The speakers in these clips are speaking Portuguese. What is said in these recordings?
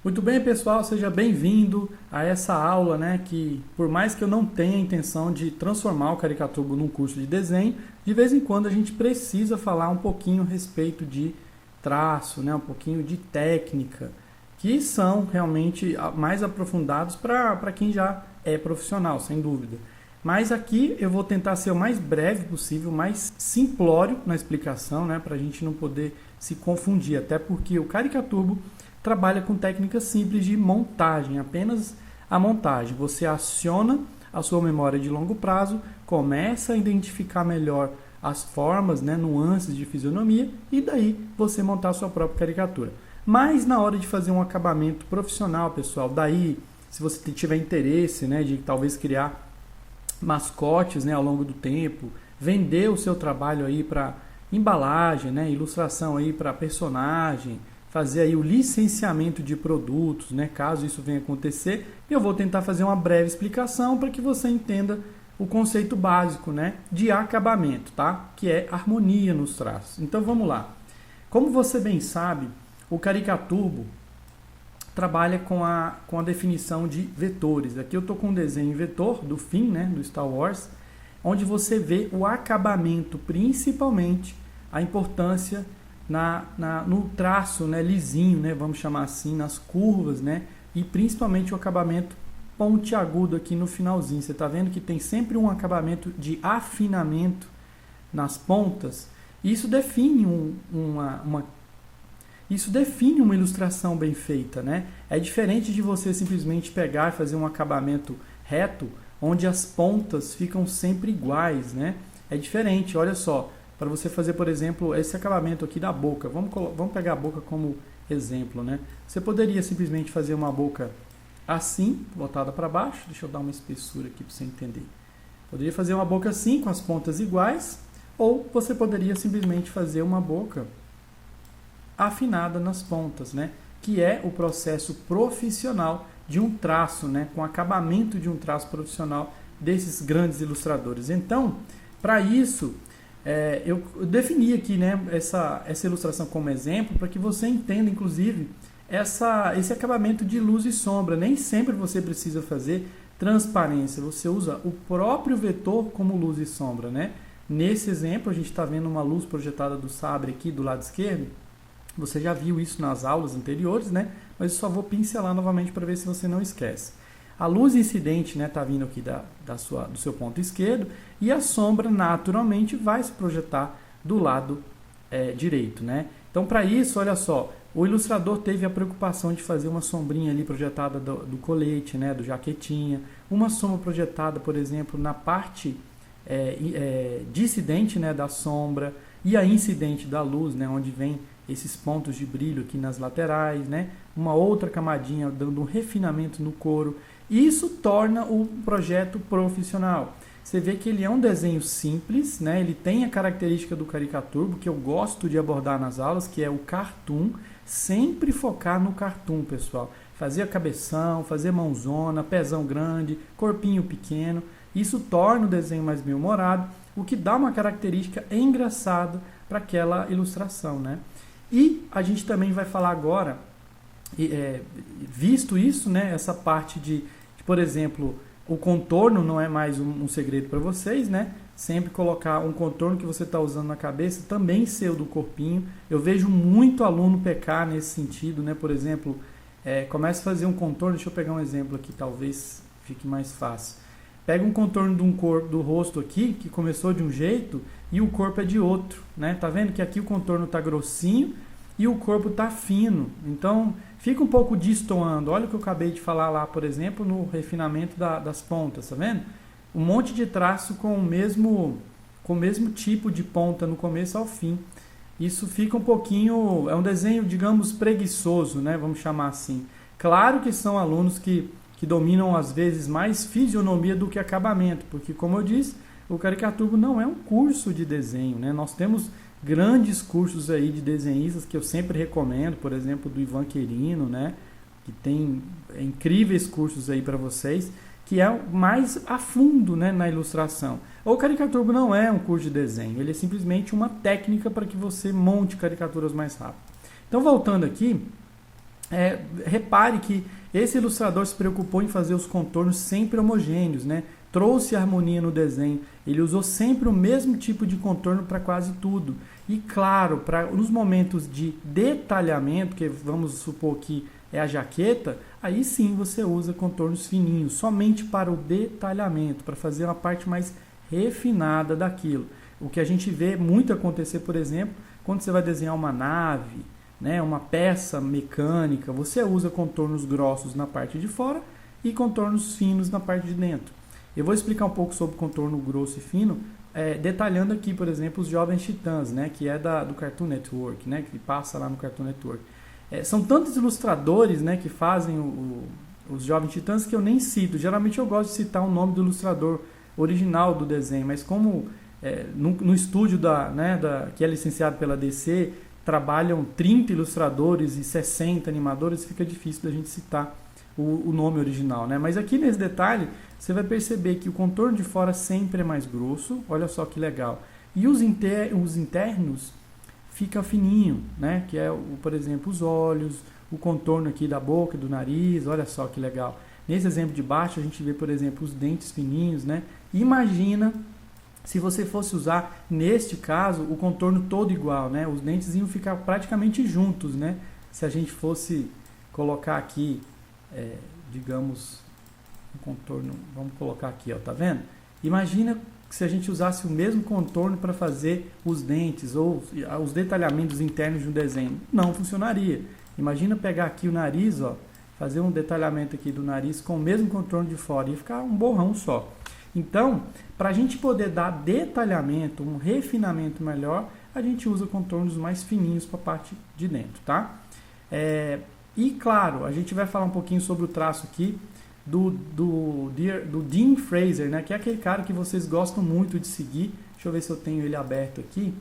Muito bem, pessoal, seja bem-vindo a essa aula, né, que por mais que eu não tenha a intenção de transformar o Caricaturbo num curso de desenho, de vez em quando a gente precisa falar um pouquinho a respeito de traço, né, um pouquinho de técnica, que são realmente mais aprofundados para quem já é profissional, sem dúvida. Mas aqui eu vou tentar ser o mais breve possível, mais simplório na explicação, né, para a gente não poder se confundir, até porque o Caricaturbo trabalha com técnicas simples de montagem, apenas a montagem. Você aciona a sua memória de longo prazo, começa a identificar melhor as formas, né, nuances de fisionomia e daí você montar a sua própria caricatura. Mas na hora de fazer um acabamento profissional, pessoal, daí se você tiver interesse, né, de talvez criar mascotes, né, ao longo do tempo, vender o seu trabalho aí para embalagem, né, ilustração aí para personagem, fazer aí o licenciamento de produtos, né, caso isso venha acontecer, eu vou tentar fazer uma breve explicação para que você entenda o conceito básico, né, de acabamento, tá? Que é harmonia nos traços. Então vamos lá. Como você bem sabe, o Caricaturbo trabalha com a definição de vetores. Aqui eu estou com um desenho em vetor do fim, né, do Star Wars, onde você vê o acabamento, principalmente a importância no traço, né, lisinho, né, vamos chamar assim, nas curvas, né, e principalmente o acabamento pontiagudo aqui no finalzinho. Você está vendo que tem sempre um acabamento de afinamento nas pontas. Isso define isso define uma ilustração bem feita, né? É diferente de você simplesmente pegar e fazer um acabamento reto, onde as pontas ficam sempre iguais, né? É diferente, olha só. Para você fazer, por exemplo, esse acabamento aqui da boca. Vamos pegar a boca como exemplo, né? Você poderia simplesmente fazer uma boca assim, voltada para baixo. Deixa eu dar uma espessura aqui para você entender. Poderia fazer uma boca assim, com as pontas iguais. Ou você poderia simplesmente fazer uma boca afinada nas pontas, né? Que é o processo profissional de um traço, né? Com acabamento de um traço profissional desses grandes ilustradores. Então, para isso... eu defini aqui, né, essa ilustração como exemplo para que você entenda, inclusive, esse acabamento de luz e sombra. Nem sempre você precisa fazer transparência, você usa o próprio vetor como luz e sombra, né? Nesse exemplo, a gente está vendo uma luz projetada do sabre aqui do lado esquerdo. Você já viu isso nas aulas anteriores, né? Mas eu só vou pincelar novamente para ver se você não esquece. A luz incidente, né, tá vindo aqui do seu ponto esquerdo e a sombra naturalmente vai se projetar do lado direito, né? Então, para isso, olha só, o ilustrador teve a preocupação de fazer uma sombrinha ali projetada do colete, né, do jaquetinha, uma sombra projetada, por exemplo, na parte dissidente, né, da sombra e a incidente da luz, né, onde vem esses pontos de brilho aqui nas laterais, né, uma outra camadinha dando um refinamento no couro. Isso torna o projeto profissional. Você vê que ele é um desenho simples, né? Ele tem a característica do Caricaturbo, que eu gosto de abordar nas aulas, que é o cartoon. Sempre focar no cartoon, pessoal. Fazer a cabeção, fazer mãozona, pezão grande, corpinho pequeno. Isso torna o desenho mais bem-humorado, o que dá uma característica engraçada para aquela ilustração, né? E a gente também vai falar agora... visto isso, né, essa parte de, por exemplo, o contorno não é mais um segredo para vocês, né? Sempre colocar um contorno que você está usando na cabeça, também ser o do corpinho. Eu vejo muito aluno pecar nesse sentido, né? Por exemplo, começa a fazer um contorno, deixa eu pegar um exemplo aqui, talvez fique mais fácil. Pega um contorno do rosto aqui, que começou de um jeito, e o corpo é de outro, né? Tá vendo que aqui o contorno está grossinho, e o corpo está fino, então fica um pouco destoando. Olha o que eu acabei de falar lá, por exemplo, no refinamento das pontas, tá vendo? Um monte de traço com o mesmo tipo de ponta no começo ao fim. Isso fica um pouquinho, é um desenho, digamos, preguiçoso, né? Vamos chamar assim. Claro que são alunos que dominam às vezes mais fisionomia do que acabamento, porque como eu disse, o Caricaturbo não é um curso de desenho, né? Nós temos grandes cursos aí de desenhistas que eu sempre recomendo, por exemplo, do Ivan Querino, né? Que tem incríveis cursos aí para vocês, que é mais a fundo, né, na ilustração. O Caricaturbo não é um curso de desenho, ele é simplesmente uma técnica para que você monte caricaturas mais rápido. Então, voltando aqui, repare que esse ilustrador se preocupou em fazer os contornos sempre homogêneos, né? Trouxe harmonia no desenho, ele usou sempre o mesmo tipo de contorno para quase tudo. E claro, nos momentos de detalhamento, que vamos supor que é a jaqueta, aí sim você usa contornos fininhos, somente para o detalhamento, para fazer uma parte mais refinada daquilo. O que a gente vê muito acontecer, por exemplo, quando você vai desenhar uma nave, né, uma peça mecânica, você usa contornos grossos na parte de fora e contornos finos na parte de dentro. Eu vou explicar um pouco sobre contorno grosso e fino, detalhando aqui, por exemplo, os Jovens Titãs, né, que é do Cartoon Network, né, que passa lá no Cartoon Network. São tantos ilustradores, né, que fazem os Jovens Titãs que eu nem cito. Geralmente eu gosto de citar o nome do ilustrador original do desenho, mas como no estúdio que é licenciado pela DC, trabalham 30 ilustradores e 60 animadores, fica difícil da gente citar o nome original, né? Mas aqui nesse detalhe, você vai perceber que o contorno de fora sempre é mais grosso, olha só que legal. E os internos fica fininho, né? Que é, por exemplo, os olhos, o contorno aqui da boca, do nariz, olha só que legal. Nesse exemplo de baixo, a gente vê, por exemplo, os dentes fininhos, né? Imagina se você fosse usar, neste caso, o contorno todo igual, né? Os dentes iam ficar praticamente juntos, né? Se a gente fosse colocar aqui, digamos, um contorno, vamos colocar aqui, ó, tá vendo? Imagina se a gente usasse o mesmo contorno para fazer os dentes ou os detalhamentos internos de um desenho. Não funcionaria. Imagina pegar aqui o nariz, ó, fazer um detalhamento aqui do nariz com o mesmo contorno de fora, ia ficar um borrão só. Então, para a gente poder dar detalhamento, um refinamento melhor, a gente usa contornos mais fininhos para a parte de dentro, tá? E claro, a gente vai falar um pouquinho sobre o traço aqui do Dean Fraser, né? Que é aquele cara que vocês gostam muito de seguir. Deixa eu ver se eu tenho ele aberto aqui.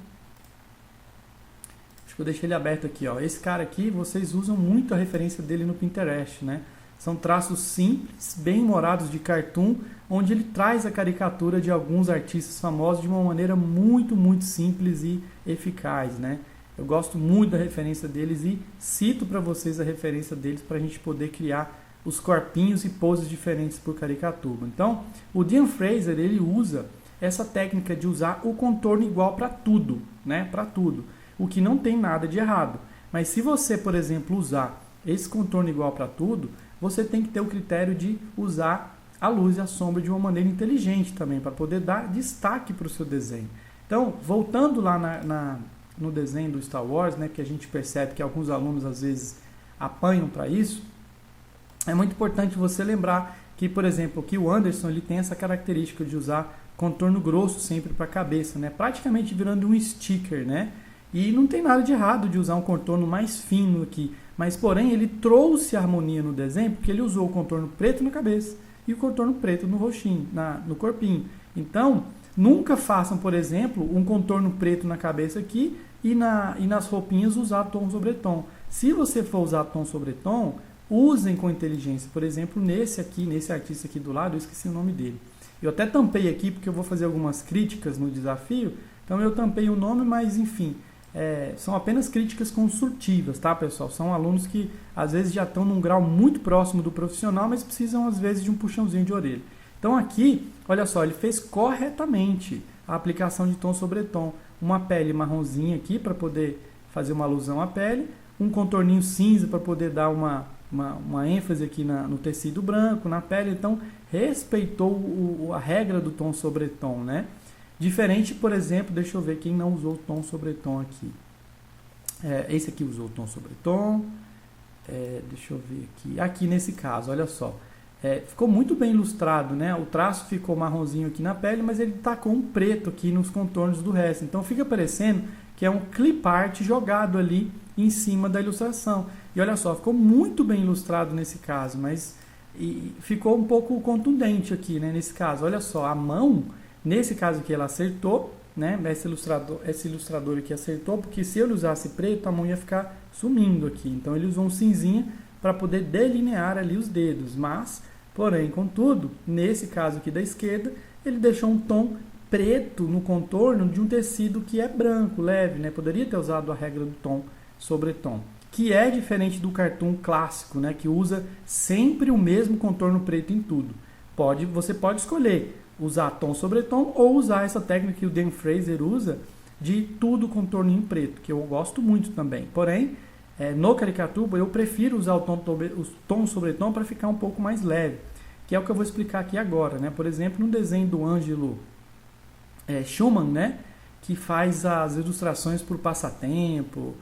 Acho que eu deixei ele aberto aqui, ó. Esse cara aqui, vocês usam muito a referência dele no Pinterest, né? São traços simples, bem humorados de cartoon, onde ele traz a caricatura de alguns artistas famosos de uma maneira muito, muito simples e eficaz, né? Eu gosto muito da referência deles e cito para vocês a referência deles para a gente poder criar os corpinhos e poses diferentes por caricatura. Então, o Dean Fraser, ele usa essa técnica de usar o contorno igual para tudo, né? Para tudo, o que não tem nada de errado. Mas se você, por exemplo, usar esse contorno igual para tudo, você tem que ter o critério de usar a luz e a sombra de uma maneira inteligente também, para poder dar destaque para o seu desenho. Então, voltando lá no desenho do Star Wars, né, que a gente percebe que alguns alunos às vezes apanham para isso, é muito importante você lembrar que, por exemplo, que o Anderson ele tem essa característica de usar contorno grosso sempre para a cabeça, né, praticamente virando um sticker, né? E não tem nada de errado de usar um contorno mais fino aqui, mas porém ele trouxe harmonia no desenho porque ele usou o contorno preto na cabeça e o contorno preto no roxinho, no corpinho. Então, nunca façam, por exemplo, um contorno preto na cabeça aqui e nas roupinhas usar tom sobre tom. Se você for usar tom sobre tom, usem com inteligência. Por exemplo, nesse artista aqui do lado, eu esqueci o nome dele. Eu até tampei aqui porque eu vou fazer algumas críticas no desafio, então eu tampei o nome, mas enfim, são apenas críticas construtivas, tá, pessoal? São alunos que às vezes já estão num grau muito próximo do profissional, mas precisam às vezes de um puxãozinho de orelha. Então aqui, olha só, ele fez corretamente a aplicação de tom sobre tom. Uma pele marronzinha aqui para poder fazer uma alusão à pele, um contorninho cinza para poder dar uma ênfase aqui no tecido branco, na pele. Então respeitou a regra do tom sobre tom, né? Diferente, por exemplo, deixa eu ver quem não usou o tom sobre tom aqui. Esse aqui usou o tom sobre tom. Deixa eu ver aqui. Aqui nesse caso, olha só. Ficou muito bem ilustrado, né? O traço ficou marronzinho aqui na pele, mas ele tacou um preto aqui nos contornos do resto. Então fica parecendo que é um clip art jogado ali em cima da ilustração. E olha só, ficou muito bem ilustrado nesse caso, mas ficou um pouco contundente aqui, né? Nesse caso, olha só, a mão, nesse caso aqui ela acertou, né? Esse ilustrador aqui acertou, porque se ele usasse preto, a mão ia ficar sumindo aqui. Então ele usou um cinzinha para poder delinear ali os dedos, mas, porém, contudo, nesse caso aqui da esquerda, ele deixou um tom preto no contorno de um tecido que é branco, leve, né? Poderia ter usado a regra do tom sobre tom. que é diferente do cartoon clássico, né, que usa sempre o mesmo contorno preto em tudo. Você pode escolher usar tom sobre tom ou usar essa técnica que o Dan Fraser usa de tudo contorno em preto, que eu gosto muito também. Porém, no Caricaturbo eu prefiro usar o tom sobre tom para ficar um pouco mais leve, que é o que eu vou explicar aqui agora, né? Por exemplo, no desenho do Ângelo Schumann, né, que faz as ilustrações por passatempo,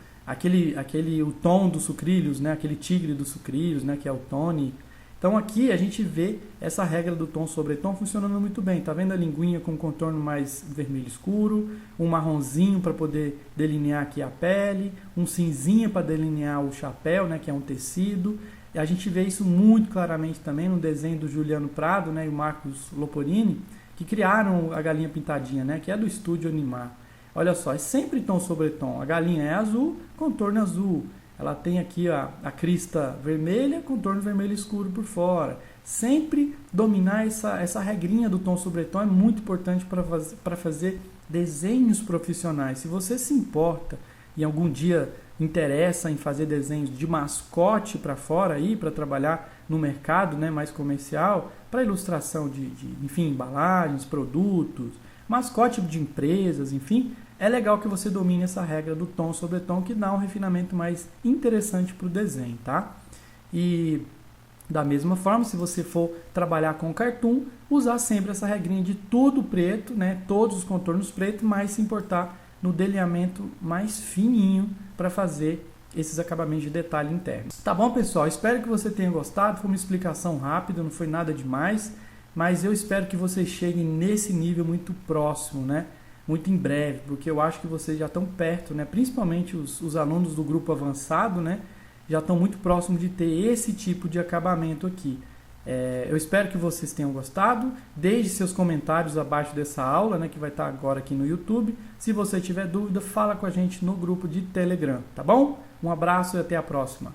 o tom dos sucrilhos, né, aquele tigre dos sucrilhos, né, que é o Tony. Então aqui a gente vê essa regra do tom sobre tom funcionando muito bem. Tá vendo a linguinha com contorno mais vermelho escuro, um marronzinho para poder delinear aqui a pele, um cinzinha para delinear o chapéu, né, que é um tecido. E a gente vê isso muito claramente também no desenho do Juliano Prado, né, e o Marcos Loporini, que criaram a galinha pintadinha, né, que é do estúdio Animar. Olha só, é sempre tom sobre tom. A galinha é azul, contorno azul. Ela tem aqui a crista vermelha, contorno vermelho escuro por fora. Sempre dominar essa regrinha do tom sobre tom é muito importante para fazer desenhos profissionais. Se você se importa e algum dia interessa em fazer desenhos de mascote para fora, para trabalhar no mercado, né, mais comercial, para ilustração de enfim, embalagens, produtos, mascote de empresas, enfim, é legal que você domine essa regra do tom sobre tom, que dá um refinamento mais interessante para o desenho, tá? E da mesma forma, se você for trabalhar com cartoon, usar sempre essa regrinha de tudo preto, né? Todos os contornos pretos, mas se importar no delineamento mais fininho para fazer esses acabamentos de detalhe internos. Tá bom, pessoal? Espero que você tenha gostado. Foi uma explicação rápida, não foi nada demais, mas eu espero que vocês cheguem nesse nível muito próximo, né? Muito em breve, porque eu acho que vocês já estão perto, né? Principalmente os alunos do grupo avançado, né? Já estão muito próximos de ter esse tipo de acabamento aqui. Eu espero que vocês tenham gostado. Deixe seus comentários abaixo dessa aula, né? Que vai estar agora aqui no YouTube. Se você tiver dúvida, fala com a gente no grupo de Telegram, tá bom? Um abraço e até a próxima.